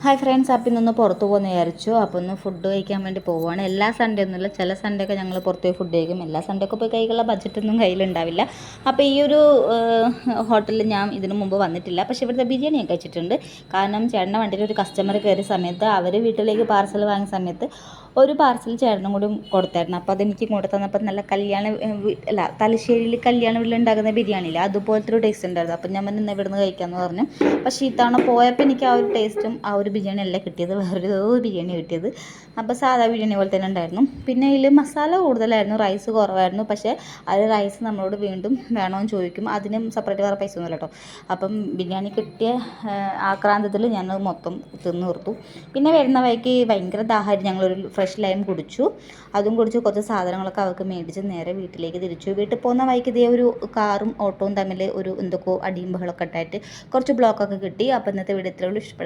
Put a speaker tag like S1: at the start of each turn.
S1: Hi friends, അപ്പം ഇന്നൊന്ന് പുറത്ത് പോകുന്ന വിചാരിച്ചു. അപ്പോൾ ഒന്ന് ഫുഡ് കഴിക്കാൻ വേണ്ടി പോവുകയാണ്. എല്ലാ സൺഡേ ഒന്നുമില്ല, ചില സൺഡേ ഒക്കെ ഞങ്ങൾ പുറത്ത് പോയി ഫുഡ് കഴിക്കും. എല്ലാ സൺഡേ ഒക്കെ പോയി കഴിക്കാനുള്ള ബഡ്ജറ്റൊന്നും കയ്യിലുണ്ടാവില്ല. അപ്പോൾ ഈ ഒരു ഹോട്ടലിൽ ഞാൻ ഇതിനു മുമ്പ് വന്നിട്ടില്ല, പക്ഷേ ഇവിടുത്തെ ബിരിയാണി ഞാൻ കഴിച്ചിട്ടുണ്ട്. കാരണം ചേട്ടൻ്റെ വണ്ടിയിൽ ഒരു കസ്റ്റമർ കയറിയ സമയത്ത് അവർ വീട്ടിലേക്ക് പാർസൽ വാങ്ങിയ സമയത്ത് ഒരു പാർസൽ ചേട്ടനും കൂടി കൊടുത്തായിരുന്നു. അപ്പോൾ അതെനിക്ക് ഇങ്ങോട്ട് തന്നപ്പോൾ നല്ല തലശ്ശേരിയിൽ കല്യാണ വീട്ടിൽ ഉണ്ടാക്കുന്ന ബിരിയാണിയില്ല, അതുപോലത്തെ ഒരു ടേസ്റ്റ് ഉണ്ടായിരുന്നു. അപ്പം ഞാൻ ഇന്ന് ഇവിടുന്ന് കഴിക്കാമെന്ന് പറഞ്ഞു. പക്ഷേ ഇത്തവണ പോയപ്പോൾ എനിക്ക് ആ ഒരു ടേസ്റ്റും ആ ഒരു ബിരിയാണി അല്ല കിട്ടിയത്, വേറൊരു ബിരിയാണി കിട്ടിയത്. അപ്പോൾ സാധാ ബിരിയാണി പോലെ തന്നെ ഉണ്ടായിരുന്നു. പിന്നെ ഇതിൽ മസാല കൂടുതലായിരുന്നു, റൈസ് കുറവായിരുന്നു. പക്ഷേ അത് റൈസ് നമ്മളോട് വീണ്ടും വേണമെന്ന് ചോദിക്കും, അതിനും സെപ്പറേറ്റ് വേറെ പൈസ ഒന്നുമില്ല കേട്ടോ. അപ്പം ബിരിയാണി കിട്ടിയ ആക്രാന്തത്തിൽ ഞാൻ മൊത്തം തിന്നു തീർത്തു. പിന്നെ വരുന്ന വഴിക്ക് ഭയങ്കര ദാഹമായിരുന്നു. ഞങ്ങളൊരു ഫ്രഷ് ലൈം കുടിച്ചു, അതും കുടിച്ച് കുറച്ച് സാധനങ്ങളൊക്കെ അവർക്ക് മേടിച്ച് നേരെ വീട്ടിലേക്ക് തിരിച്ചു. വീട്ടിൽ പോകുന്ന വഴിക്ക് ഇതേ ഒരു കാറും ഓട്ടോവും തമ്മിൽ ഒരു എന്തൊക്കെയോ അടിയും ബഹളമൊക്കെ ഉണ്ടായിട്ട് കുറച്ച് ബ്ലോക്കൊക്കെ കിട്ടി. അപ്പോൾ ഇന്നത്തെ വീഡിയോ ഇത്രയേ ഉള്ളൂ. ഇഷ്ടപ്പെട്ട